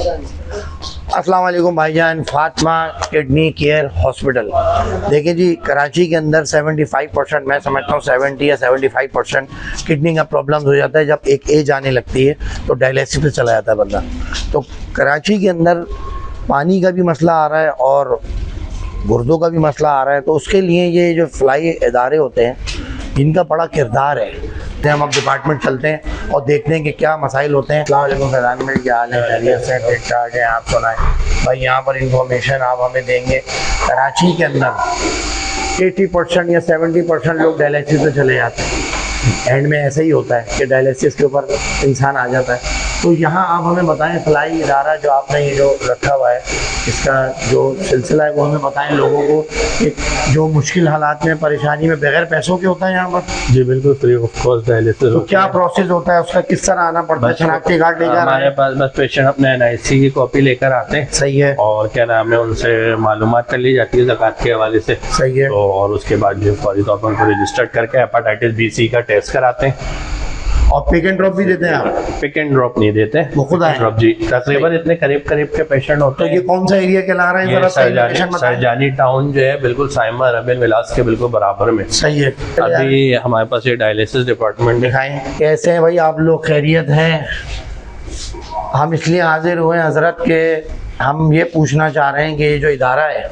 अस्सलाम वालेकुम भाईजान, फातिमा किडनी केयर हॉस्पिटल। देखिए जी, कराची के अंदर 75% मैं समझता हूँ 70 या 75% किडनी का प्रॉब्लम हो जाता है। जब एक एज आने लगती है तो डायलिसिस पे चला जाता है बंदा। तो कराची के अंदर पानी का भी मसला आ रहा है और गुर्दों का भी मसला आ रहा है। तो उसके लिए ये जो फ्लाई इदारे होते हैं, इनका बड़ा किरदार है। हम अब डिपार्टमेंट चलते हैं और देखते हैं कि क्या मसाइल होते हैं। अस्सलाम वालेकुम फैज़ान भाई, क्या हाल है? खैरियत से? ठीक ठाक है। आप सुनाएं भाई, यहाँ पर इंफॉर्मेशन आप हमें देंगे। कराची के अंदर 80% या 70% लोग डायलिसिस पे चले जाते हैं। एंड में ऐसा ही होता है कि डायलिसिस के ऊपर इंसान आ जाता है। तो यहाँ आप हमें बताएं, फलाई इदारा जो आपने ये जो रखा हुआ है, इसका जो सिलसिला है वो हमें बताएं लोगों को कि जो मुश्किल हालात में, परेशानी में बगैर पैसों के होता है यहाँ पर। जी बिल्कुल, फ्री ऑफ कॉस्ट डायलिसिस। तो क्या प्रोसेस होता है उसका, किस तरह आना पड़ता है? शनाख्ती कार्ड लेकर हमारे पास बस पेशेंट अपने NIC की कॉपी लेकर आते हैं। सही है। और क्या नाम है, उनसे मालूमात कर ली जाती है ज़कात के हवाले से। सही है। तो और उसके बाद जो फौरी तौर पर उनको रजिस्टर्ड करके हेपेटाइटिस B/C का टेस्ट कराते हैं। और पिक एंड ड्रॉप भी देते हैं आप? पिक एंड ड्रॉप नहीं देते, वो खुद आए ड्रॉप जी। तकरीबन इतने करीब के पेशेंट होते हैं। तो ये कौन सा एरिया कहला रहा है? ये सरजानी टाउन जो है, बिल्कुल साइमा रबील विलास के बिल्कुल बराबर में। सही है। अभी हमारे पास ये डायलिसिस डिपार्टमेंट दिखाएं कैसे हैं भाई आप लोग? खैरियत हैं? हम इसलिए हाजिर हुए हजरत के हम ये पूछना चाह रहे हैं कि ये जो इदारा है,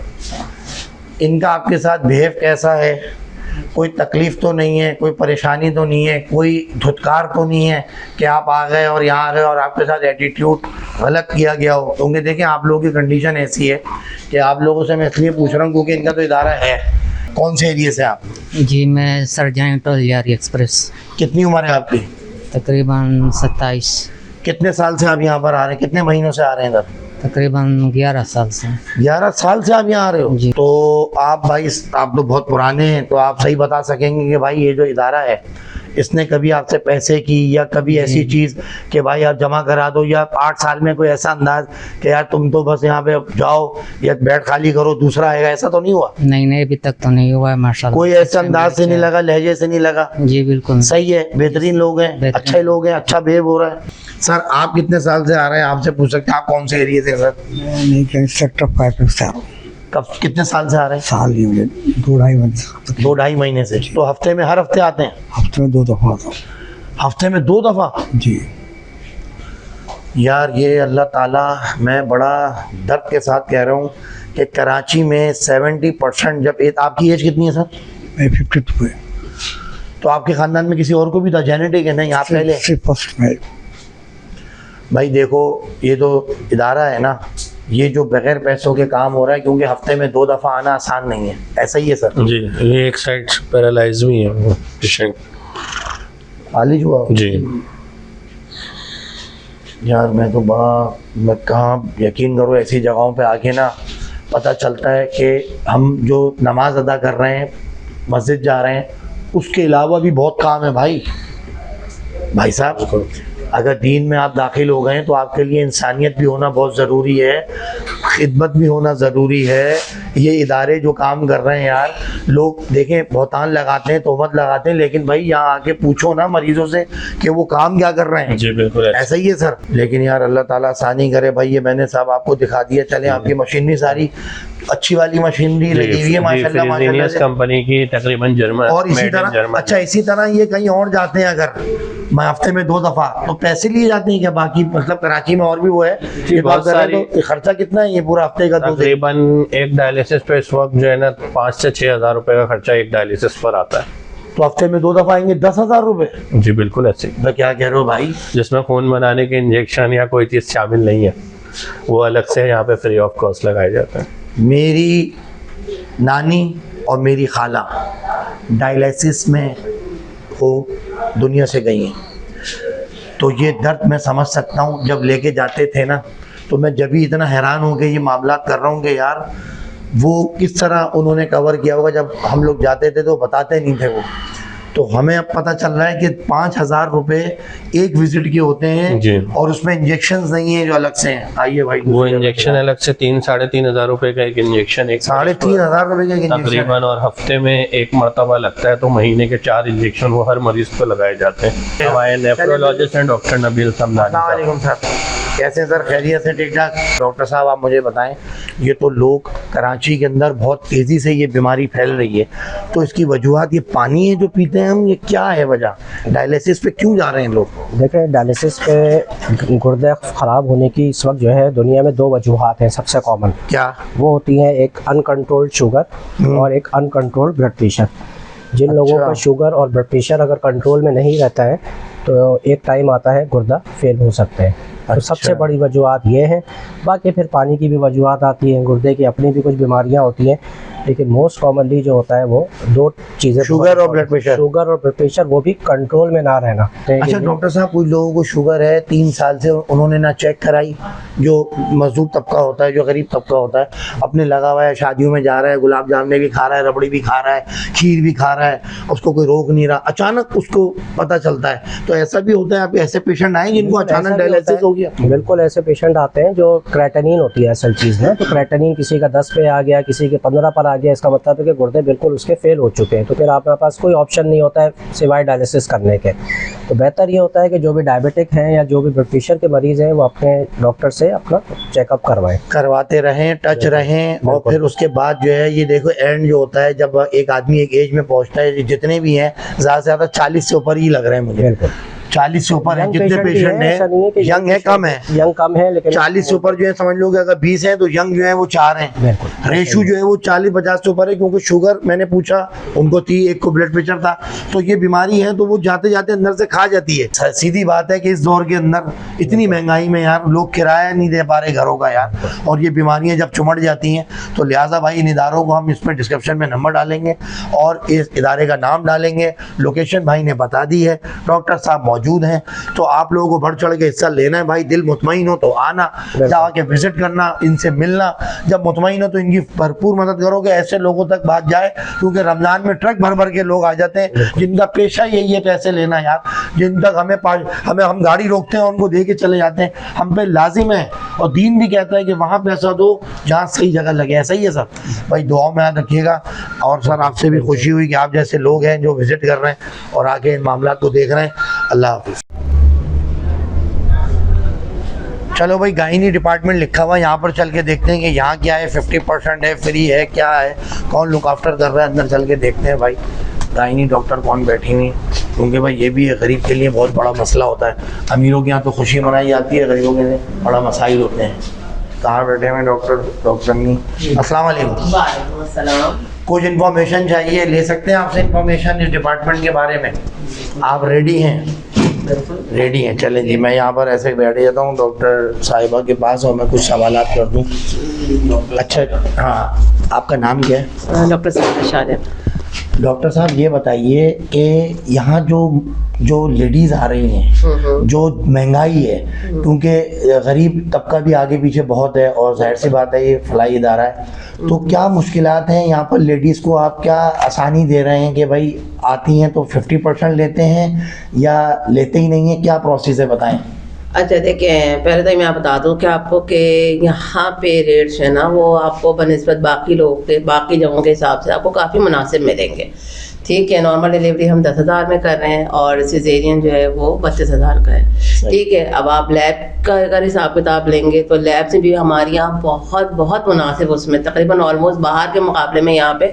इनका आपके साथ बिहेव कैसा है? कोई तकलीफ़ तो नहीं है, कोई परेशानी तो नहीं है, कोई धुतकार तो नहीं है कि आप आ गए और यहाँ आ गए और आपके साथ एटीट्यूड गलत किया गया हो? क्योंकि देखें, आप लोगों की कंडीशन ऐसी है कि आप लोगों से मैं इसलिए पूछ रहा हूँ क्योंकि इनका तो इदारा है। कौन से एरिया से आप? जी, मैं सरजानी टोलियारी एक्सप्रेस। कितनी उम्र है आपकी? तकरीबन 27। कितने साल से आप यहाँ पर आ रहे हैं? कितने महीनों से आ रहे हैं इधर? तकरीबन 11 साल से। 11 साल से आप यहाँ आ रहे हो जी। तो आप भाई, आप तो बहुत पुराने हैं, तो आप सही बता सकेंगे कि भाई ये जो इदारा है, इसने कभी आपसे पैसे की या कभी ऐसी चीज़ कि भाई आप जमा करा दो, या 8 साल में कोई ऐसा अंदाज कि यार तुम तो बस यहाँ पे जाओ या बेड खाली करो दूसरा आएगा, ऐसा तो नहीं हुआ? नहीं, अभी तक तो नहीं हुआ है माशाल्लाह। कोई ऐसा अंदाज से नहीं लगा, लहजे से नहीं लगा? जी बिल्कुल सही है। बेहतरीन लोग हैं, अच्छे लोग हैं, अच्छा बिहेव हो रहा है। सर, आप कितने साल से आ रहे हैं? आपसे पूछ सकते हैं आप कौन से एरिया से? सर नहीं, सेक्टर 5 से। कब, कितने साल से आ रहे हैं? साल ही मुझे 2-2.5 महीने। 2-2.5 महीने से। तो हफ्ते में, हर हफ्ते आते हैं? हफ्ते में 2 दफ़ा आता हूँ। हफ्ते में 2 दफ़ा? जी। यार ये अल्लाह ताला, मैं बड़ा दर्द के साथ कह रहा हूँ कि कराची में 70% जब आपकी एज कितनी है सर? मैं 52 है। तो आपके ख़ानदान में किसी और को भी था जेनेटिक है? नहीं, आप पहले? सिर्फ फर्स्ट में। भाई देखो, ये जो इदारा है ना, ये जो बगैर पैसों के काम हो रहा है, क्योंकि हफ्ते में 2 दफ़ा आना आसान नहीं है। ऐसा ही है सर? जी, ये एक साइड पैरालाइज भी है वो पेशेंट। फालिज हुआ जी। यार मैं तो मैं कहाँ यकीन करो, ऐसी जगहों पे आके ना पता चलता है कि हम जो नमाज अदा कर रहे हैं, मस्जिद जा रहे हैं, उसके अलावा भी बहुत काम है भाई साहब। अगर दीन में आप दाखिल हो गए हैं तो आपके लिए इंसानियत भी होना बहुत ज़रूरी है, खिदमत भी होना ज़रूरी है। ये इदारे जो काम कर रहे हैं यार, लोग देखें बहुतान लगाते हैं, तोहमत लगाते हैं, लेकिन भाई यहाँ आके पूछो ना मरीजों से कि वो काम क्या कर रहे हैं। जी बिल्कुल ऐसा ही है सर। लेकिन यार अल्लाह ताला आसानी करे भाई। ये मैंने साहब आपको दिखा दिया, चले आपकी मशीनरी सारी अच्छी वाली मशीनरी लगी हुई है माशाल्लाह माशाल्लाह कंपनी की, तकरीबन जर्मन। और इसी तरह, अच्छा इसी तरह ये कहीं और जाते हैं अगर मैं हफ्ते में 2 दफ़ा, तो पैसे लिए जाते हैं क्या? बाकी मतलब कराची में और भी वो है तो खर्चा कितना है ये पूरा हफ्ते का? तकरीबन एक डायलिसिस पे इस वक्त जो है ना 5 से 6 हज़ार रुपए का खर्चा एक डायलिसिस पर आता है। तो हफ्ते में 2 दफ़ा आएंगे 10,000 रुपए? जी बिल्कुल ऐसे। मैं क्या कह रहे हो भाई? जिसमें खून बनाने के इंजेक्शन या कोई चीज़ शामिल नहीं है, वो अलग से यहाँ पे फ्री ऑफ कॉस्ट लगाए जाते हैं। मेरी नानी और मेरी खाला डायलिसिस में वो दुनिया से गई हैं, तो ये दर्द मैं समझ सकता हूँ। जब लेके जाते थे ना, तो मैं जब भी इतना हैरान हो के ये मामला कर रहा हूँ कि यार वो किस तरह उन्होंने कवर किया होगा। जब हम लोग जाते थे तो बताते नहीं थे वो, तो हमें अब पता चल रहा है कि 5,000 रुपए एक विजिट के होते हैं और उसमें इंजेक्शन नहीं है जो अलग से हैं। आइए भाई, वो इंजेक्शन अलग से 3-3.5 हज़ार रुपए का एक इंजेक्शन, एक 3,500 रुपए का इंजेक्शन तकरीबन, और हफ्ते में एक मरतबा लगता है, तो महीने के 4 इंजेक्शन वो हर मरीज को लगाए जाते हैं। हमारे नेफ्रोलॉजिस्ट हैं डॉक्टर नबील समदानी। अस्सलाम वालेकुम सर। कैसे हैं सर, खैरियत से, ठीक ठाक? डॉक्टर साहब आप मुझे बताएं, ये तो लोग कराची के अंदर बहुत तेज़ी से ये बीमारी फैल रही है, तो इसकी वजूहत ये पानी है जो पीते हैं हम, ये क्या है वजह? डायलिसिस पे क्यों जा रहे हैं लोग? देखें, डायलिसिस पे गुर्दे ख़राब होने की इस वक्त जो है दुनिया में दो वजूहत हैं सबसे कॉमन। क्या वो होती हैं एक अनकंट्रोल्ड शुगर और एक अनकंट्रोल्ड ब्लड प्रेशर। जिन लोगों का शुगर और ब्लड प्रेशर अगर कंट्रोल में नहीं रहता है तो एक टाइम आता है गुर्दा फेल हो सकते हैं। तो सबसे बड़ी वजूहत ये हैं। बाकी फिर पानी की भी वजूहत आती हैं, गुर्दे की अपनी भी कुछ बीमारियां होती हैं, लेकिन मोस्ट कॉमनली जो होता है वो दो चीज़ें, शुगर और ब्लड प्रेशर। शुगर और ब्लड प्रेशर, वो भी कंट्रोल में ना रहना। अच्छा डॉक्टर साहब, कुछ लोगों को शुगर है 3 साल से, उन्होंने ना चेक कराई, जो मजदूर तबका होता है, जो गरीब तबका होता है, अपने लगा हुआ है, शादियों में जा रहा है, गुलाब जामुन भी खा रहा है, रबड़ी भी खा रहा है, खीर भी खा रहा है, उसको कोई रोक नहीं रहा, अचानक उसको पता चलता है। तो ऐसा भी होता है, आप ऐसे पेशेंट आए जिनको अचानक डायलिसिस हो गया? बिल्कुल ऐसे पेशेंट आते हैं जो क्रेटानिन होती है असल चीज़ में, तो क्रेटानिन किसी का 10 पे आ गया, किसी के 15 पर आ गया, इसका मतलब है कि गुर्दे बिल्कुल उसके फेल हो चुके हैं। तो फिर आपके पास कोई ऑप्शन नहीं होता है सिवाय डायलिसिस करने के। तो बेहतर ये होता है कि जो भी डायबिटिक हैं या जो भी ब्लड प्रेशर के मरीज़ हैं वो अपने डॉक्टर से अपना चेकअप करवाते रहें, टच रहें, और फिर उसके बाद जो है ये देखो एंड जो होता है, जब एक आदमी एक एज में पहुंचता है, जितने भी हैं ज़्यादा से ज़्यादा 40 से ऊपर ही लग रहे हैं मुझे। बिल्कुल 40 से ऊपर है जितने पेशेंट हैं, यंग है कम है, यंग कम है, लेकिन 40 से ऊपर जो है समझ लो कि अगर 20 है तो यंग जो है वो 4 हैं। रेशू जो है वो 40-50 से ऊपर है, क्योंकि शुगर मैंने पूछा उनको थी, एक को ब्लड प्रेशर था, तो ये बीमारी है तो वो जाते जाते अंदर से खा जाती है। सीधी बात है कि इस दौर के अंदर इतनी महंगाई में यार लोग किराया नहीं दे पा रहे घरों का यार, और ये बीमारियां जब चुमड़ जाती हैं तो लिहाजा भाई इन इदारों को हम इसमें डिस्क्रिप्शन में नंबर डालेंगे और इस इदारे का नाम डालेंगे, लोकेशन भाई ने बता दी है, डॉक्टर साहब मौजूद हैं। तो आप लोगों को बढ़ चढ़ के हिस्सा लेना है भाई, दिल मुतमईन हो तो आना, जाके विजिट करना, इनसे मिलना, जब मुतमईन हो तो इनकी भरपूर मदद करोगे, ऐसे लोगों तक बात जाए, क्योंकि रमजान में ट्रक भर भर के लोग आ जाते हैं जिनका पेशा यही है पैसे लेना यार, जिन तक हमें हम गाड़ी रोकते हैं उनको दे के चले जाते हैं, हम पे लाजिम है, और दीन भी कहता है कि वहाँ पैसा दो जहाँ सही जगह लगे। ऐसा ही है सर भाई, दुआओं में याद रखिएगा। और सर आपसे भी खुशी हुई कि आप जैसे लोग हैं जो विजिट कर रहे हैं और आके इन मामला को देख रहे हैं। अल्लाह हाफिज़। चलो भाई, गायनी डिपार्टमेंट लिखा हुआ है, यहाँ पर चल के देखते हैं कि यहाँ क्या है, 50% है, फ्री है, क्या है, कौन लुक आफ्टर कर रहा है, अंदर चल के देखते हैं भाई गायनी डॉक्टर कौन बैठी हुई, क्योंकि भाई ये भी गरीब के लिए बहुत बड़ा मसला होता है। अमीरों के यहाँ तो खुशी मनाई जाती है, गरीबों के लिए बड़ा मसाइल होते हैं। कहाँ बैठे हुए डॉक्टरनी? अस्सलाम वालेकुम। कुछ इन्फॉर्मेशन चाहिए, ले सकते हैं आपसे इन्फॉर्मेशन इस डिपार्टमेंट के बारे में? आप रेडी हैं? रेडी हैं, चलें जी। मैं यहाँ पर ऐसे बैठ जाता हूँ डॉक्टर साहिबा के पास और मैं कुछ सवालात कर दूँ। अच्छा, हाँ, आपका नाम क्या है? डॉक्टर साहिबा। डॉक्टर साहब ये बताइए कि यहाँ जो लेडीज़ आ रही हैं, जो महंगाई है, क्योंकि गरीब तबका भी आगे पीछे बहुत है और जाहिर सी बात है ये फलाई इदारा है, तो क्या मुश्किलात हैं यहाँ पर? लेडीज़ को आप क्या आसानी दे रहे हैं कि भाई आती हैं तो 50% लेते हैं या लेते ही नहीं हैं, क्या प्रोसेस है बताएं? अच्छा देखिए, पहले तो मैं बता दूं कि आपको कि यहाँ पे रेट्स है ना वो आपको बनिस्बत बाकी लोगों के बाकी जगहों के हिसाब से आपको काफ़ी मुनासिब मिलेंगे। ठीक है, नॉर्मल डिलीवरी हम 10,000 में कर रहे हैं और सिजेरियन जो है वो 32,000 का है। ठीक है, अब आप लैब का अगर हिसाब किताब लेंगे तो लैब से भी हमारे यहाँ बहुत बहुत मुनासिब, उसमें तकरीबन ऑलमोस्ट बाहर के मुकाबले में यहाँ पे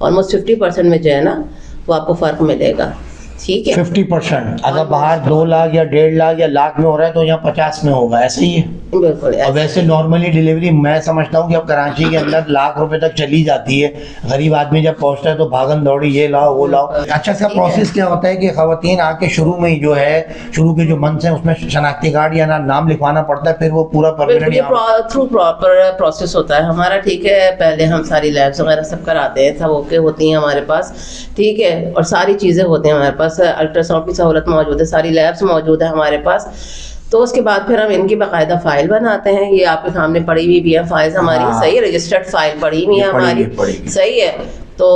ऑलमोस्ट 50% में जो है ना वो आपको फ़र्क मिलेगा। ठीक है, 50%। अगर बाहर 2 लाख या 1.5 लाख या लाख में हो रहा है तो यहाँ 50 में होगा, ऐसा ही है? बिल्कुल। और वैसे नॉर्मली डिलीवरी मैं समझता हूँ कि अब कराची के अंदर लाख रुपए तक चली जाती है, गरीब आदमी जब पहुँचता है तो भागन दौड़ी, ये लाओ वो लाओ। अच्छा, इसका प्रोसेस क्या होता है कि खवातीन आके शुरू में ही जो है, शुरू के जो मंथ्स हैं उसमें शनाख्ती कार्ड या नाम लिखवाना पड़ता है, फिर वो पूरा परमानेंट थ्रू प्रॉपर प्रोसेस होता है हमारा। ठीक है, पहले हम सारी लैब्स वगैरह सब कराते हैं, सब ओके होती हैं हमारे पास। ठीक है, और सारी चीज़ें होती हैं हमारे पास, अल्ट्रासाउंड की सहूलत मौजूद है, सारी लैब्स मौजूद है हमारे पास। तो उसके बाद फिर हम इनकी बाकायदा फ़ाइल बनाते हैं, ये आपके सामने पड़ी हुई भी है फाइल्स हमारी। हाँ। सही है, रजिस्टर्ड फाइल पड़ी हुई है हमारी, सही है। तो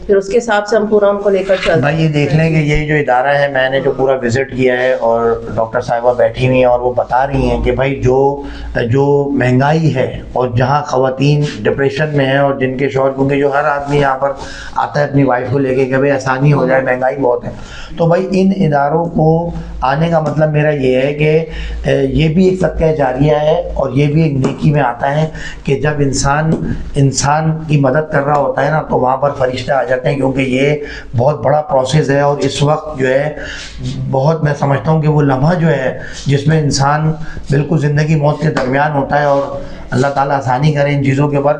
फिर उसके हिसाब से हम पूरा उनको लेकर चलते भाई ये देख लें कि ये जो इदारा है, मैंने जो पूरा विज़िट किया है और डॉक्टर साहिबा बैठी हुई हैं और वो बता रही हैं कि भाई जो महंगाई है और जहाँ ख़वातीन डिप्रेशन में है और जिनके शौहर, क्योंकि जो हर आदमी यहाँ पर आता है अपनी वाइफ को लेके कि भाई आसानी हो जाए, महंगाई बहुत है, तो भाई इन इदारों को आने का मतलब मेरा ये है कि ये भी एक सदका जारिया है और ये भी एक नेकी में आता है कि जब इंसान की मदद कर रहा होता है ना, तो वहाँ पर फरिश्ते आ जाते हैं, क्योंकि ये बहुत बड़ा प्रोसेस है। और इस वक्त जो है बहुत, मैं समझता हूँ कि वो लम्हा जो है जिसमें इंसान बिल्कुल ज़िंदगी मौत के दरमियान होता है, और अल्लाह ताला आसानी करे इन चीज़ों के ऊपर।